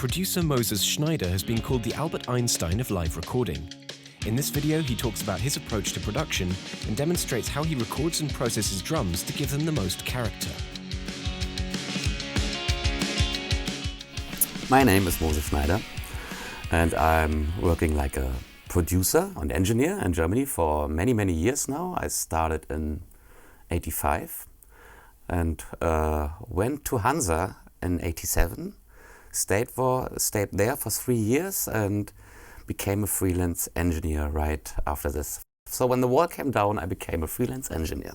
Producer Moses Schneider has been called the Albert Einstein of live recording. In this video, he talks about his approach to production and demonstrates how he records and processes drums to give them the most character. My name is Moses Schneider, and I'm working like a producer and engineer in Germany for many, many years now. I started in '85 and went to Hansa in '87. Stayed there for 3 years and became a freelance engineer right after this. So when the wall came down, I became a freelance engineer.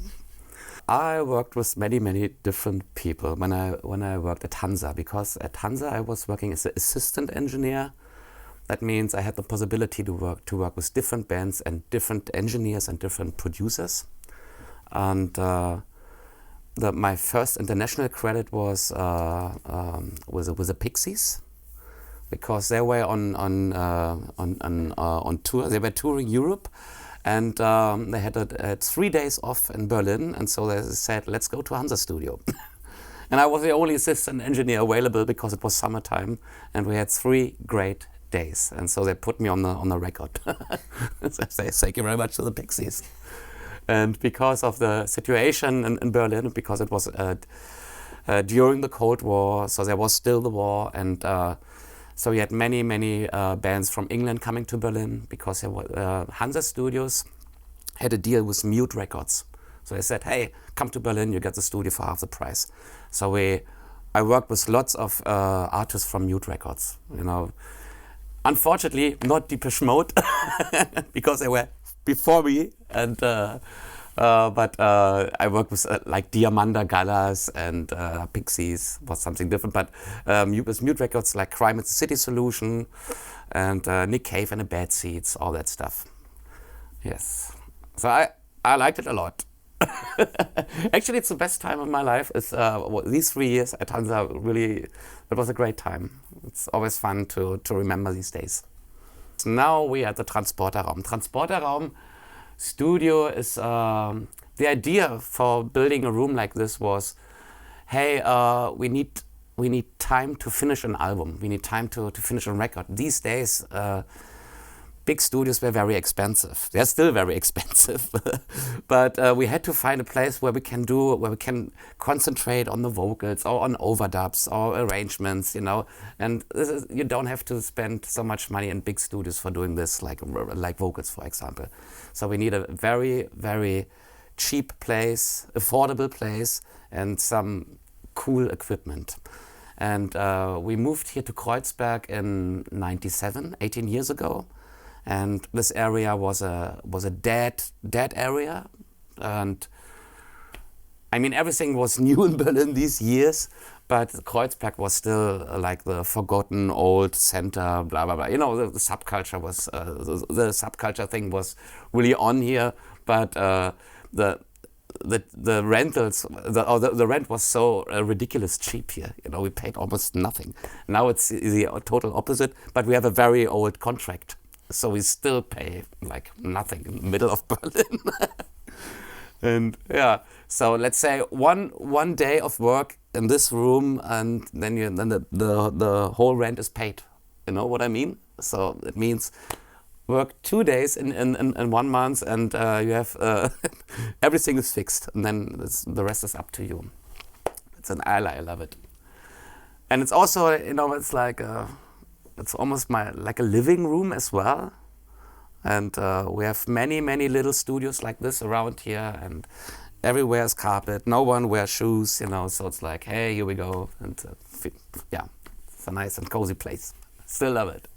I worked with many, many different people when I worked at Hansa, because at Hansa I was working as an assistant engineer. That means I had the possibility to work with different bands and different engineers and different producers. And my first international credit was with the Pixies, because they were on tour. They were touring Europe, and they had 3 days off in Berlin, and so they said, "Let's go to Hansa Studio." And I was the only assistant engineer available because it was summertime, and we had 3 great days. And so they put me on the record. So I say, thank you very much to the Pixies. And because of the situation in Berlin, because it was during the Cold War, so there was still the war, and so we had many bands from England coming to Berlin, because Hansa Studios had a deal with Mute Records. So they said, hey, come to Berlin, you get the studio for half the price. So I worked with lots of artists from Mute Records, you know. Unfortunately, not Depeche Mode, because they were before me, and but I worked with like Diamanda Gallas and Pixies, was something different, but with Mute Records like Crime at the City Solution and Nick Cave and the Bad Seeds, all that stuff. Yes, so I liked it a lot. Actually, it's the best time of my life. Is these 3 years at Hansa. Really, it was a great time. It's always fun to remember these days. So now we are at the Transporterraum. Transporterraum studio is the idea for building a room like this was, hey, we need time to finish an album. We need time to finish a record. These days, big studios were very expensive. They're still very expensive, but we had to find a place where we can concentrate on the vocals or on overdubs or arrangements, you know. And you don't have to spend so much money in big studios for doing this, like vocals, for example. So we need a very, very cheap place, affordable place, and some cool equipment. And we moved here to Kreuzberg in '97, 18 years ago. And this area was a dead area, and I mean everything was new in Berlin these years, but Kreuzberg was still like the forgotten old center, blah blah blah. You know, the subculture was the subculture thing was really on here, but the rentals, the rent was so ridiculous cheap here. You know, we paid almost nothing. Now it's the total opposite, but we have a very old contract. So we still pay like nothing in the middle of Berlin. And yeah, so let's say one day of work in this room, and then the whole rent is paid. You know what I mean? So it means work 2 days in 1 month, and you have everything is fixed, and then the rest is up to you. I love it, and it's also, you know, it's like. It's almost like a living room as well, and we have many little studios like this around here, and everywhere is carpet. No one wears shoes, you know. So it's like, hey, here we go, and yeah, it's a nice and cozy place. Still love it.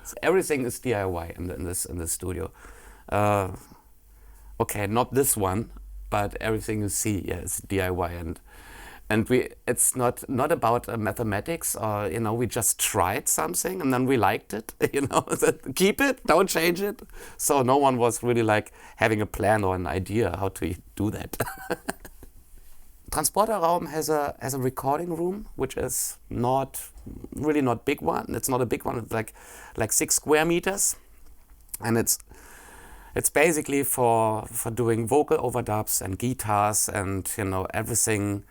So everything is DIY in this studio. Okay, not this one, but everything you see, yeah, is DIY, and it's not about mathematics, or, you know, we just tried something and then we liked it, you know. Keep it, don't change it. So no one was really like having a plan or an idea how to do that. Transporterraum has a recording room, which is not big one. It's not a big one. It's like 6 square meters, and it's basically for doing vocal overdubs and guitars and, you know, everything.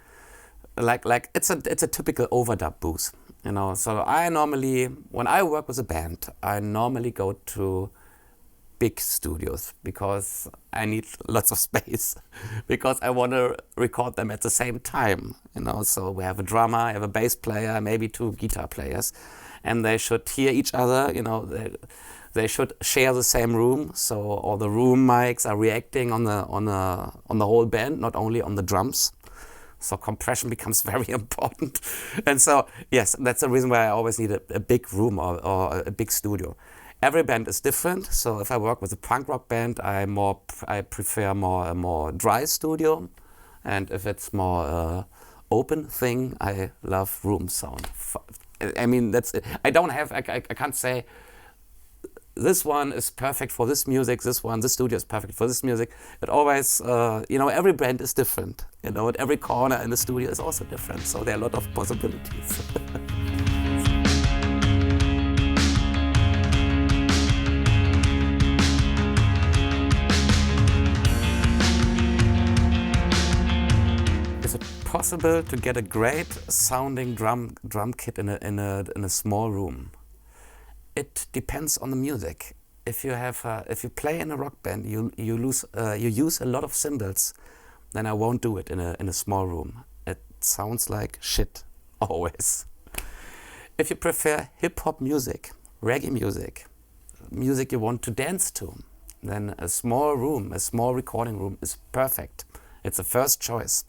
Like it's a typical overdub booth. You know, so I normally, when I work with a band, I normally go to big studios because I need lots of space because I want to record them at the same time, you know. So we have a drummer, I have a bass player, maybe 2 guitar players, and they should hear each other, you know. They should share the same room, so all the room mics are reacting on the whole band, not only on the drums. So compression becomes very important. And so, yes, that's the reason why I always need a big room or a big studio. Every band is different. So if I work with a punk rock band, I prefer a more dry studio. And if it's more open thing, I love room sound. I mean, that's it. I can't say this one is perfect for this music, this studio is perfect for this music. It always, you know, every band is different. You know, and every corner in the studio is also different. So there are a lot of possibilities. Is it possible to get a great sounding drum kit in a small room? It depends on the music. If you play in a rock band, you use a lot of cymbals, then I won't do it in a small room. It sounds like shit always. If you prefer hip hop music, reggae music you want to dance to, then a small room, a small recording room is perfect. It's the first choice.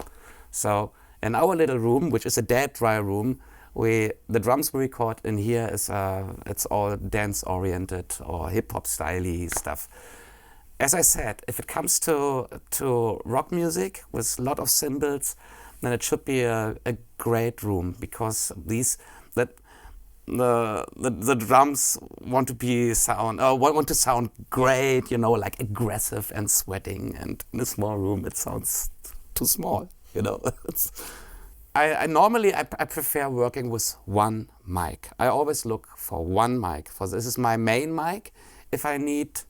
So in our little room, which is a dead dry room, the drums we record in here is it's all dance oriented or hip hop styley stuff. As I said, if it comes to rock music with a lot of cymbals, then it should be a great room because the drums want to sound great, you know, like aggressive and sweating, and in a small room it sounds too small, you know. I normally prefer working with one mic. I always look for one mic. For this is my main mic. If I need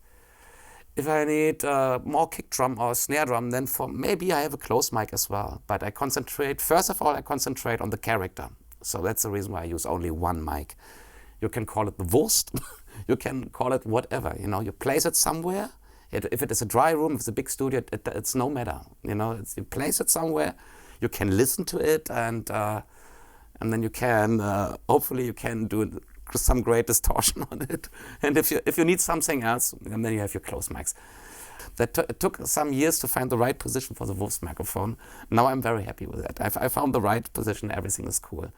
more kick drum or snare drum, then maybe I have a close mic as well. But first of all, I concentrate on the character. So that's the reason why I use only one mic. You can call it the Wurst. You can call it whatever. You know, you place it somewhere. If it is a dry room, if it's a big studio, it's no matter. You know, you place it somewhere. You can listen to it, and then you can hopefully you can do some great distortion on it. And if you need something else, and then you have your close mics. It took some years to find the right position for the Wurst microphone. Now I'm very happy with it. I found the right position. Everything is cool.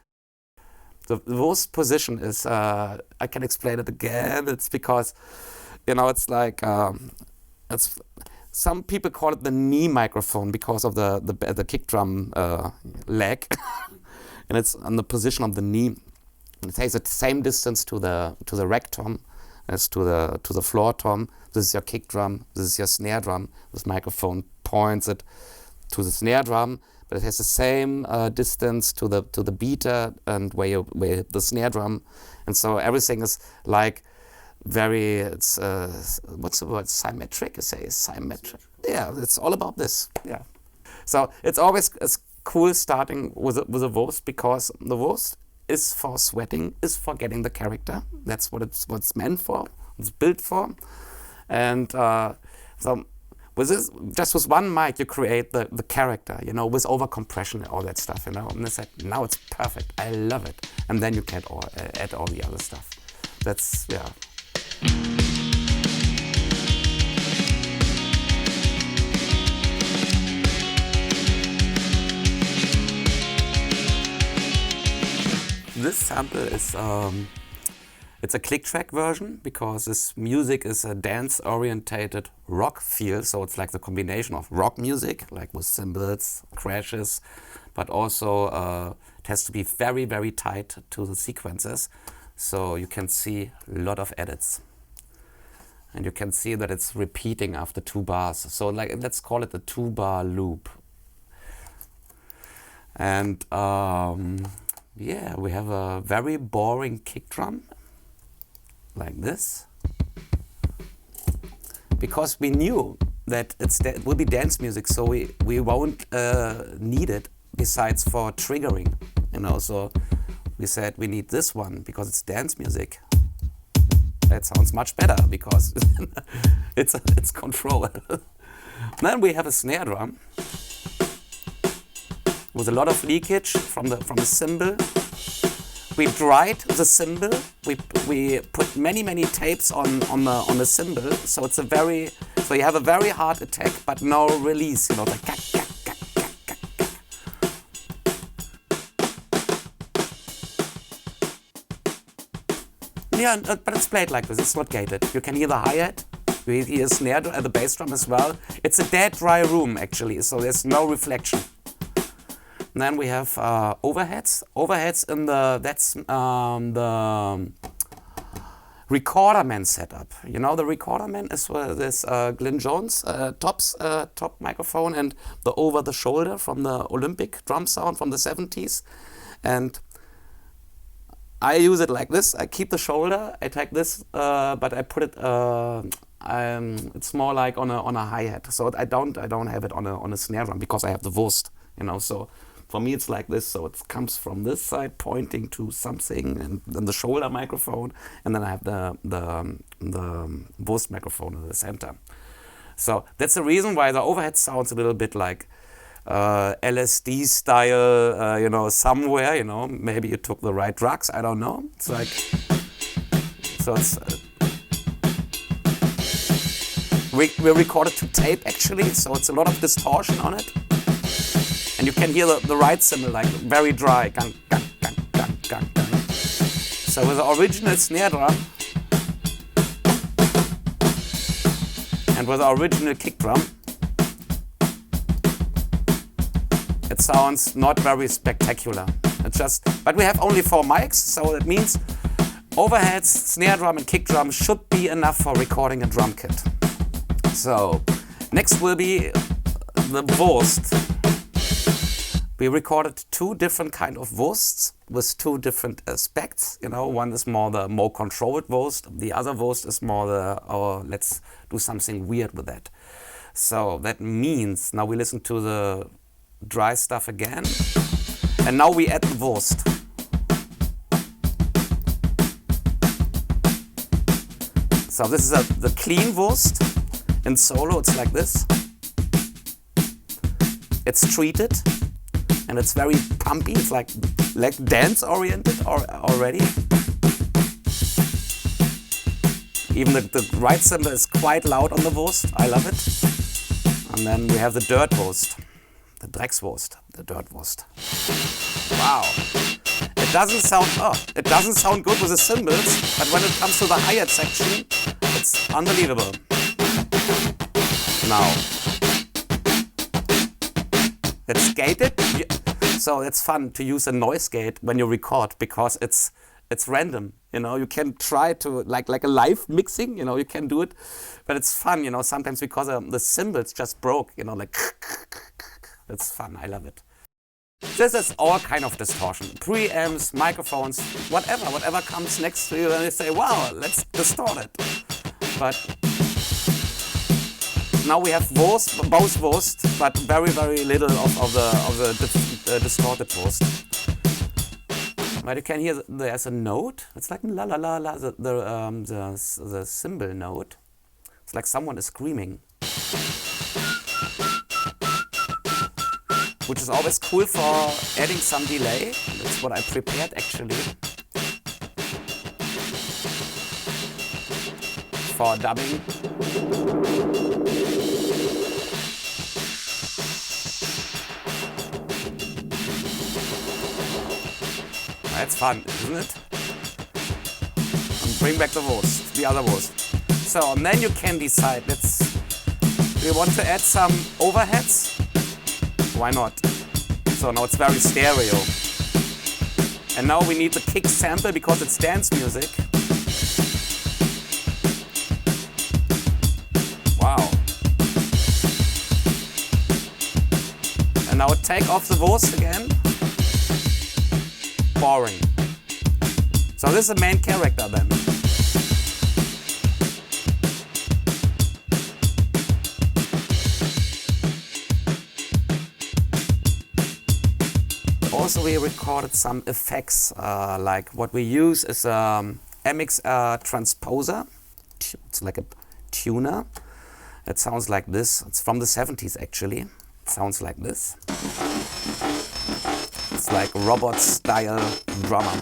The Wurst position is I can explain it again. It's because, you know, it's like some people call it the knee microphone because of the kick drum leg, and it's on the position of the knee. It takes the same distance to the rack tom as to the floor tom. This is your kick drum. This is your snare drum. This microphone points it to the snare drum, but it has the same distance to the beater and where the snare drum, and so everything is like it's what's the word? Symmetric? You say symmetric? Yeah, it's all about this. Yeah. So it's always cool starting with a Wurst because the Wurst is for sweating, is for getting the character. That's what it's meant for. It's built for, and so with this, just with one mic, you create the character. You know, with over compression and all that stuff. You know, and it's like now it's perfect. I love it, and then you can add all the other stuff. That's yeah. This sample is it's a click track version because this music is a dance-orientated rock feel, so it's like the combination of rock music, like with cymbals, crashes, but also it has to be very, very tight to the sequences, so you can see a lot of edits. And you can see that it's repeating after 2 bars. So like let's call it a 2-bar loop. And yeah, we have a very boring kick drum, like this. Because we knew that it will be dance music, so we won't need it besides for triggering, you know. So we said we need this one because it's dance music. That sounds much better because it's control. Then we have a snare drum with a lot of leakage from the cymbal. We dried the cymbal. We put many tapes on the cymbal, so so you have a very hard attack but no release. You know, like yeah, but it's played like this. It's not gated. You can hear the hi-hat. You hear a snare, the bass drum as well. It's a dead dry room actually, so there's no reflection. And then we have overheads. Overheads in that's the Recorderman setup. You know, the Recorderman is this Glyn Jones top microphone and the over the shoulder from the Olympic drum sound from the 70s. And I use it like this. I keep the shoulder. I take this, but I put it. It's more like on a hi-hat. So I don't have it on a snare drum because I have the Wurst. You know, so for me it's like this. So it comes from this side pointing to something, and then the shoulder microphone, and then I have the Wurst microphone in the center. So that's the reason why the overhead sounds a little bit like LSD style, you know, somewhere, you know, maybe you took the right drugs, I don't know. It's like, so it's, we recorded to tape actually, so it's a lot of distortion on it. And you can hear the right cymbal like very dry, gang, gang, gang, gang, gang, gang. So with the original snare drum and with the original kick drum, it sounds not very spectacular. It's just, but we have only 4 mics, so that means overheads, snare drum and kick drum should be enough for recording a drum kit. So next will be the Wurst. We recorded 2 different kind of Wursts with 2 different aspects. You know, one is the more controlled Wurst. The other Wurst is more let's do something weird with that. So that means now we listen to the dry stuff again, and now we add the Wurst. So this is the clean Wurst. In solo it's like this. It's treated and it's very pumpy. It's like dance oriented already. Even the right cymbal is quite loud on the Wurst. I love it. And then we have the dirt Wurst. The Dreckswurst, the dirt Wurst. Wow. It doesn't sound good with the cymbals, but when it comes to the hi-hat section, it's unbelievable. Now, it's gated, so it's fun to use a noise gate when you record because it's random. You know, you can try to like a live mixing. You know, you can do it, but it's fun. You know, sometimes because the cymbals just broke. You know, like. It's fun, I love it. This is all kind of distortion. Preamps, microphones, whatever comes next to you and you say, wow, let's distort it. But now we have both Wurst, but very little of the distorted Wurst. But you can hear there's a note. It's like la la la la, the cymbal note. It's like someone is screaming. Which is always cool for adding some delay. That's what I prepared actually for dubbing. That's fun, isn't it? And bring back the Wurst, the other Wurst. So, and then you can decide, do you want to add some overheads? Why not? So now it's very stereo. And now we need the kick sample because it's dance music. Wow. And now take off the Wurst again. Boring. So this is the main character then. also we recorded some effects. Like what we use is MX transposer. It's like a tuner. It sounds like this. It's from the 70s actually. It sounds like this. It's like robot style drummer.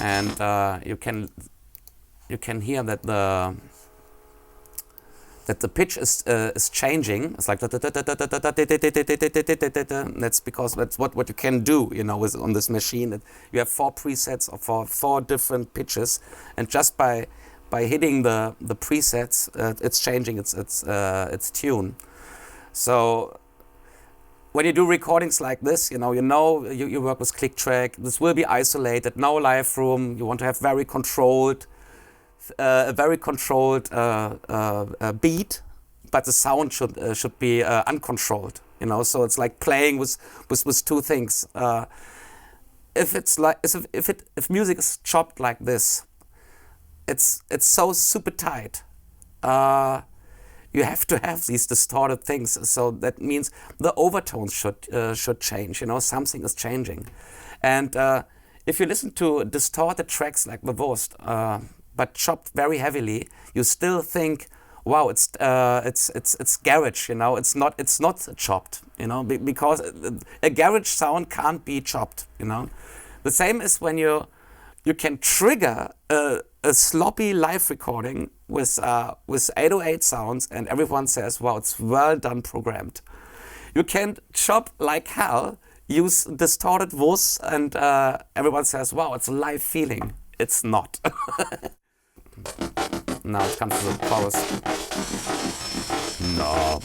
And you can hear that the pitch is changing. It's like that's because that's what you can do, you know, on this machine. You have 4 presets for 4 different pitches, and just by hitting the presets, it's changing its tune. So when you do recordings like this, you work with click track. This will be isolated, no live room. You want to have a very controlled beat, but the sound should be uncontrolled. You know, so it's like playing with 2 things. If music is chopped like this, it's so super tight. You have to have these distorted things. So that means the overtones should change. You know, something is changing. And if you listen to distorted tracks like the Wurst, but chopped very heavily, you still think, wow, it's garage, you know, it's not chopped, you know, because a garage sound can't be chopped, you know. The same is when you can trigger a sloppy live recording with 808 sounds, and everyone says, wow, it's well done programmed. You can chop like hell, use distorted Wurst, and everyone says, wow, it's a live feeling. It's not. Now it comes to the chorus. No.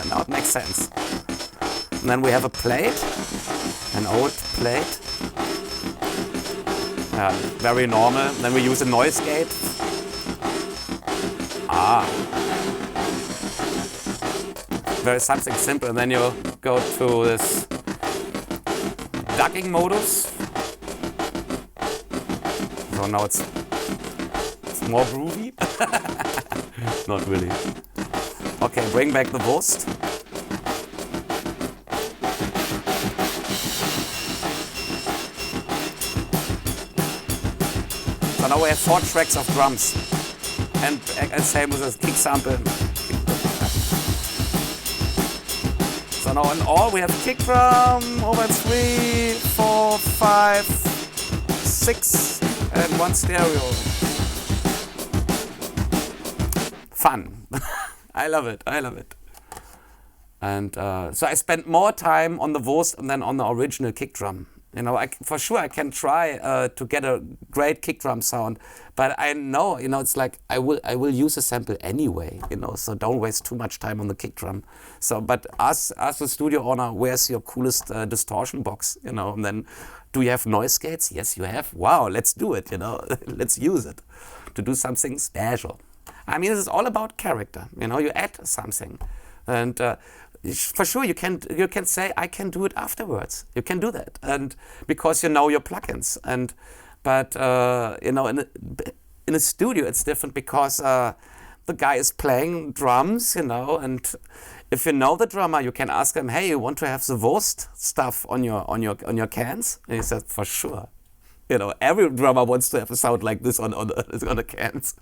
Now it makes sense. And then we have a plate, an old plate. Very normal. Then we use a noise gate. Very something simple. And then you go to this ducking modus. So now it's more groovy. Not really. Okay, bring back the Wurst. So now we have 4 tracks of drums. And same with a kick sample. So now in all we have kick drum, over 3, 4, 5, 6, and 1 stereo. Fun. I love it. And so I spent more time on the Wurst than on the original kick drum. You know, for sure I can try to get a great kick drum sound, but I know, you know, it's like I will use a sample anyway, you know, so don't waste too much time on the kick drum. So, but as the studio owner, where's your coolest distortion box, you know, and then do you have noise gates? Yes, you have. Wow, let's do it, you know, let's use it to do something special. I mean, this is all about character, you know, you add something. And for sure, you can say, I can do it afterwards. You can do that, and because you know your plugins. But you know, in a studio, it's different because the guy is playing drums, you know, and if you know the drummer, you can ask him, hey, you want to have the Wurst stuff on your cans? And he says, for sure. You know, every drummer wants to have a sound like this on the cans.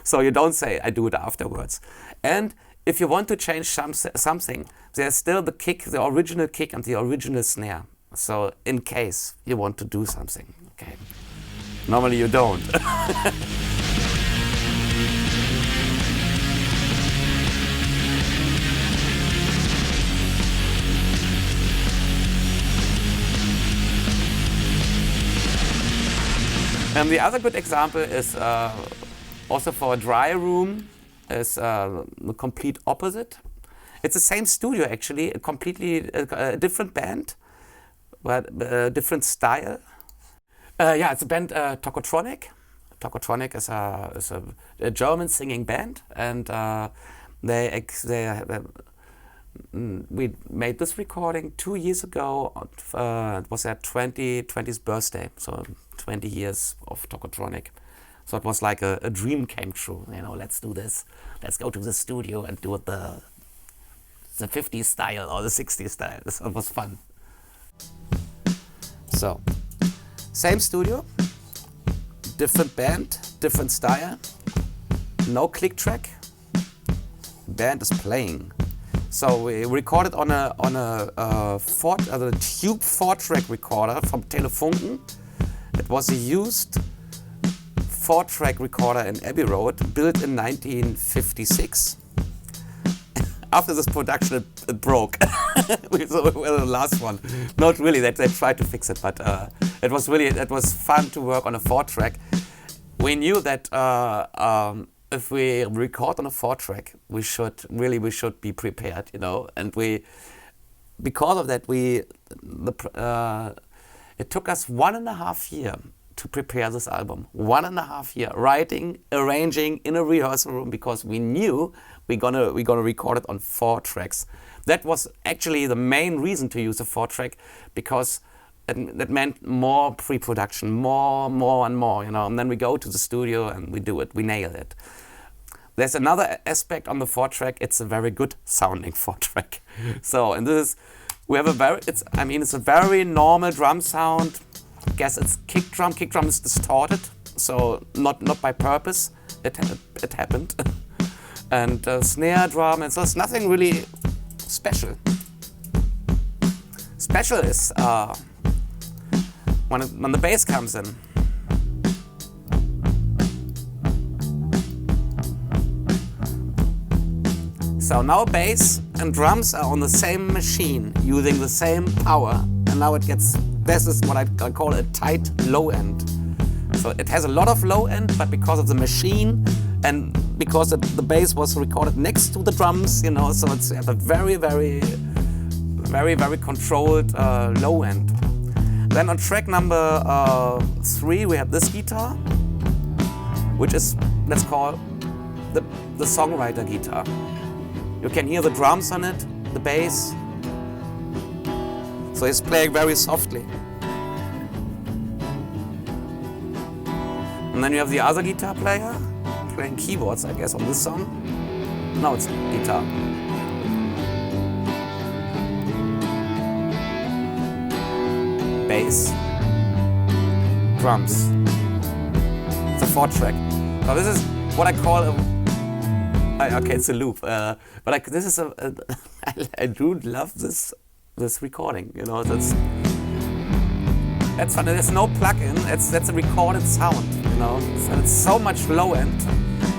So you don't say, I do it afterwards. And if you want to change something, there's still the kick, the original kick and the original snare. So in case you want to do something, okay. Normally you don't. And the other good example is also for a dry room. Is the complete opposite. It's the same studio actually, a completely different band, but a different style. Yeah, it's a band Tocotronic. Tocotronic is a German singing band, and we made this recording 2 years ago. It was their 20th birthday, so 20 years of Tocotronic. So it was like a dream came true. You know, let's do this. Let's go to the studio and do it the 50s style or the 60s style. It was fun. So, same studio, different band, different style, no click track. Band is playing. So we recorded on a tube 4-track recorder from Telefunken. It was a used 4-track recorder in Abbey Road, built in 1956. After this production, it broke. So we were the last one. Not really. They tried to fix it, but it was fun to work on a 4-track. We knew that if we record on a 4-track, we should be prepared, you know. And because of that, it took us 1.5 years to prepare this album. 1.5 years writing, arranging in a rehearsal room, because we knew we're gonna record it on 4 tracks. That was actually the main reason to use a 4-track, because that meant more pre-production, more and more, you know. And then we go to the studio and we do it, we nail it. There's another aspect on the 4-track. It's a very good sounding 4-track. So, and it's a very normal drum sound. I guess it's kick drum. Kick drum is distorted, so not by purpose. It happened. And snare drum, and so it's nothing really special. Special is when the bass comes in. So now bass and drums are on the same machine, using the same power, and now this is what I call a tight low end. So it has a lot of low end, but because of the machine and because the bass was recorded next to the drums, you know, so it's a very, very, very, very controlled low end. Then on track number 3, we have this guitar, which is, let's call the songwriter guitar. You can hear the drums on it, the bass. So he's playing very softly. And then you have the other guitar player playing keyboards, I guess, on this song. No, it's guitar. Bass. Drums. It's a 4-track. Now this is what I call okay, it's a loop, but this is I do love this recording. You know, that's fun. There's no plug-in. That's a recorded sound. You know, so it's so much low end.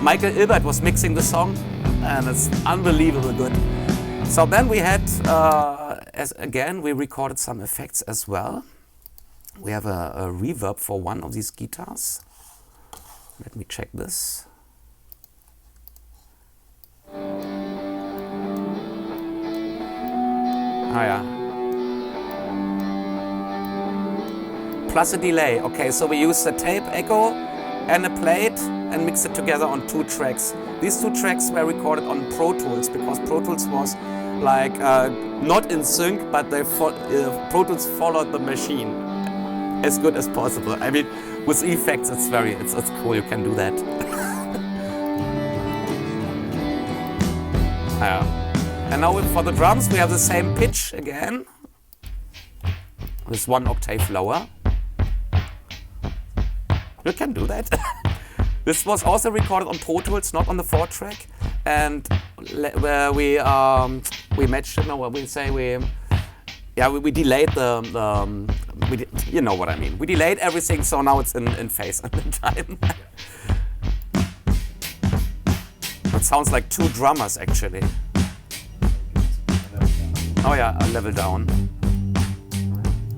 Michael Ilbert was mixing the song, and it's unbelievably good. So then we had, we recorded some effects as well. We have a reverb for one of these guitars. Let me check this. Oh yeah. Plus a delay. Okay, so we use the tape echo and a plate and mix it together on 2 tracks. These 2 tracks were recorded on Pro Tools, because Pro Tools was like not in sync, but Pro Tools followed the machine as good as possible. I mean, with effects, it's cool. You can do that. Yeah. And now for the drums, we have the same pitch again. With 1 octave lower. You can do that. This was also recorded on Pro Tools, not on the 4-track. And where we matched, we delayed you know what I mean. We delayed everything, so now it's in phase and in time. It sounds like 2 drummers actually. Oh yeah, a level down.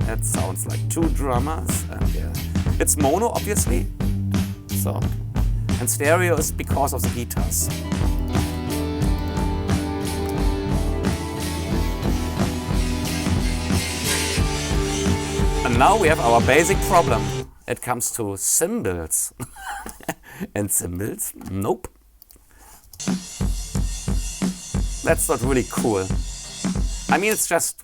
That sounds like 2 drummers, and yeah. It's mono, obviously. So, and stereo is because of the guitars. And now we have our basic problem. It comes to cymbals. And cymbals, nope. That's not really cool. I mean, it's just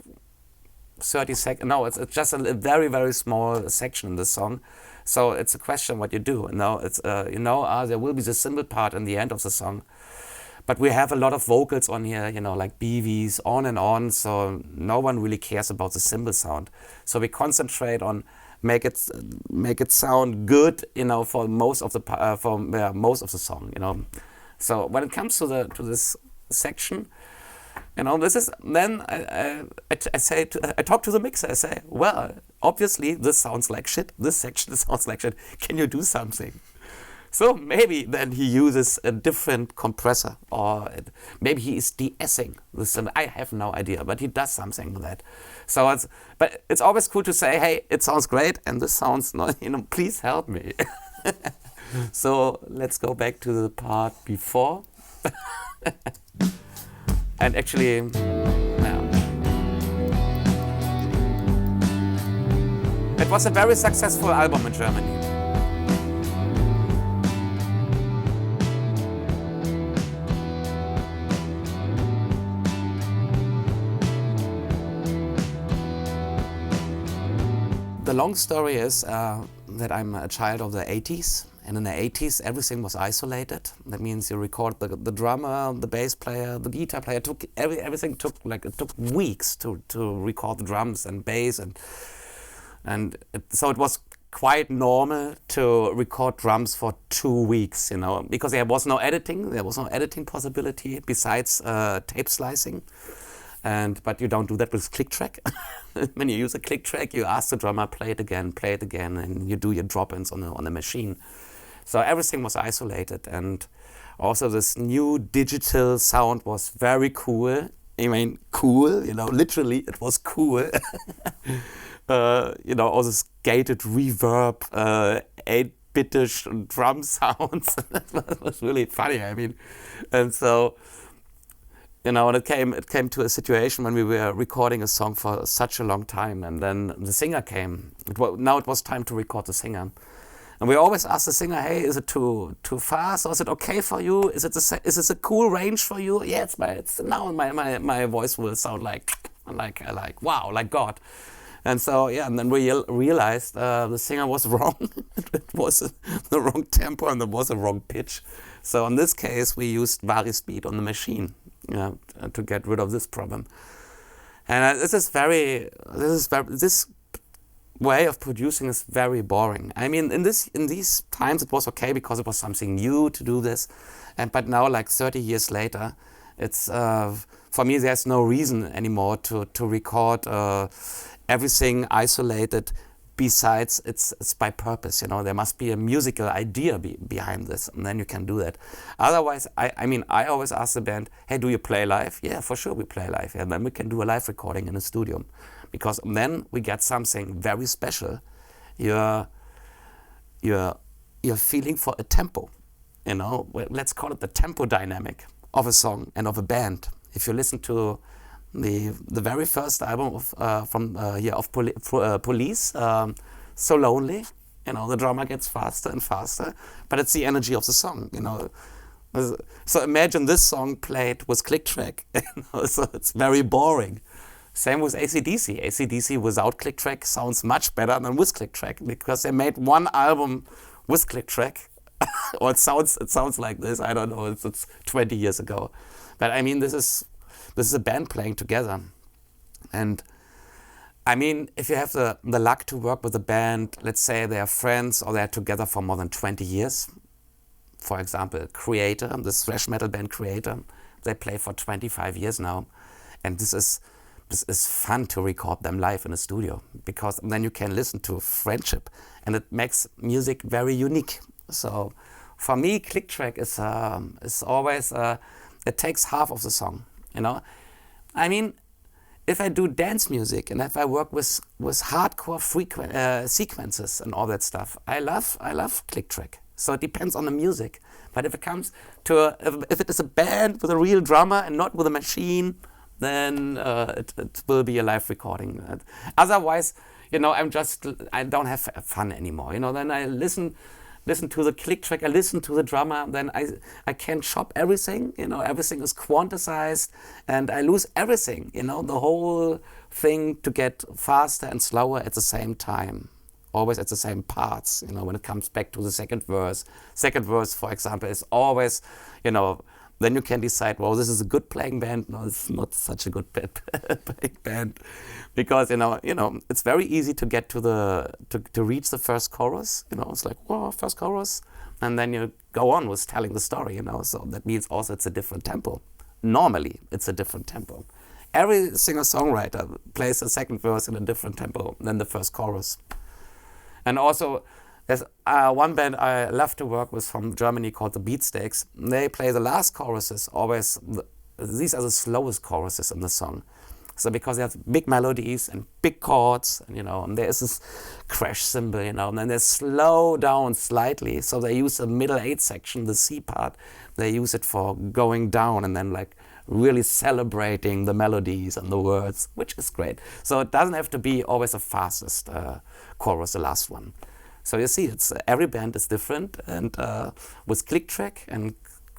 30 seconds. No, it's just a very, very small section in the song. So it's a question what you do. It's there will be the cymbal part in the end of the song, but we have a lot of vocals on here, like BVs, on and on. So no one really cares about the cymbal sound. So we concentrate on make it sound good, for most of the song, So when it comes to this section, this is then I talk to the mixer. I say, well, obviously this sounds like shit. This section sounds like shit. Can you do something? So maybe then he uses a different compressor, or maybe he is de-essing the cymbal. I have no idea, but he does something with that. So it's always cool to say, hey, it sounds great, and this sounds not, please help me. So let's go back to the part before. And actually, it was a very successful album in Germany. The long story is that I'm a child of the 80s. And in the 80s, everything was isolated. That means you record the drummer, the bass player, the guitar player. Everything took weeks to record the drums and bass, so it was quite normal to record drums for 2 weeks, because there was no editing. There was no editing possibility besides tape slicing. But you don't do that with click track. When you use a click track, you ask the drummer, play it again, and you do your drop-ins on the machine. So everything was isolated, and also this new digital sound was very cool. I mean, cool, literally it was cool. All this gated reverb, 8-bitish drum sounds. That was really funny, I mean. And so, it came to a situation when we were recording a song for such a long time, and then the singer came. Now it was time to record the singer. And we always ask the singer, hey, is it too fast, or is it okay for you? Is it a cool range for you? Yeah, now my voice will sound like wow, like God. And so and then we realized the singer was wrong. It was the wrong tempo and it was the wrong pitch. So in this case, we used vari-speed on the machine, to get rid of this problem. And this way of producing is very boring. I mean, in these times it was okay because it was something new to do this, but now, like 30 years later, it's for me there's no reason anymore to record everything isolated. Besides, it's by purpose. There must be a musical idea behind this, and then you can do that. Otherwise, I always ask the band, hey, do you play live? Yeah, for sure we play live. And then we can do a live recording in a studio. Because then we get something very special. You're feeling for a tempo, Let's call it the tempo dynamic of a song and of a band. If you listen to the very first album of Police, So Lonely, the drummer gets faster and faster, but it's the energy of the song, So imagine this song played with click track, so it's very boring. Same with AC/DC. AC/DC without click track sounds much better than with click track, because they made one album with click track. Or it sounds like this. I don't know. It's 20 years ago, but I mean, this is a band playing together. And I mean, if you have the luck to work with a band, let's say they are friends or they're together for more than 20 years. For example, Kreator, this thrash metal band Kreator, they play for 25 years now, and this is fun to record them live in a studio, because then you can listen to friendship, and it makes music very unique. So for me, click track is always it takes half of the song. I mean, if I do dance music and if I work with hardcore sequences and all that stuff, I love click track. So it depends on the music. But if it comes to if it is a band with a real drummer and not with a machine, then it will be a live recording. Otherwise, I don't have fun anymore. Then I listen to the click track, I listen to the drummer, then I can chop everything. Everything is quantized, and I lose everything. The whole thing to get faster and slower at the same time. always at the same parts, you know, when it comes back to the second verse. Second verse, for example, is always, you know, then you can decide, well, this is a good playing band. No, it's not such a good playing band. Because, you know, it's very easy to get to reach the first chorus. You know, it's like, whoa, first chorus. And then you go on with telling the story, you know. So that means also it's a different tempo. Normally, it's a different tempo. Every singer-songwriter plays the second verse in a different tempo than the first chorus. And also, there's one band I love to work with from Germany called the Beatsteaks. They play the last choruses always. These are the slowest choruses in the song. So because they have big melodies and big chords, and, you know, and there is this crash cymbal, you know, and then they slow down slightly. So they use the middle 8 section, the C part. They use it for going down and then like really celebrating the melodies and the words, which is great. So it doesn't have to be always the fastest chorus, the last one. So you see, it's every band is different, and with click track and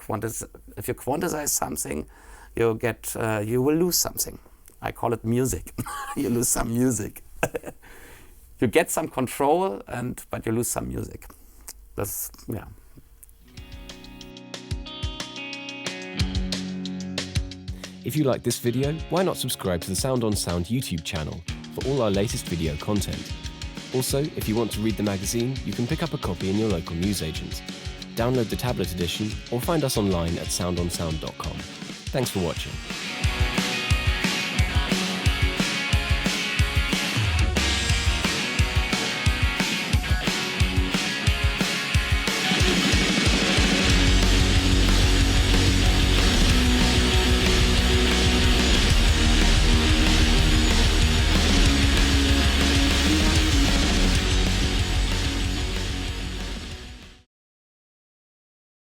if you quantize something, you will lose something. I call it music. You lose some music. You get some control, but you lose some music. That's, yeah. If you like this video, why not subscribe to the Sound on Sound YouTube channel for all our latest video content. Also, if you want to read the magazine, you can pick up a copy in your local newsagent. Download the tablet edition or find us online at soundonsound.com. Thanks for watching.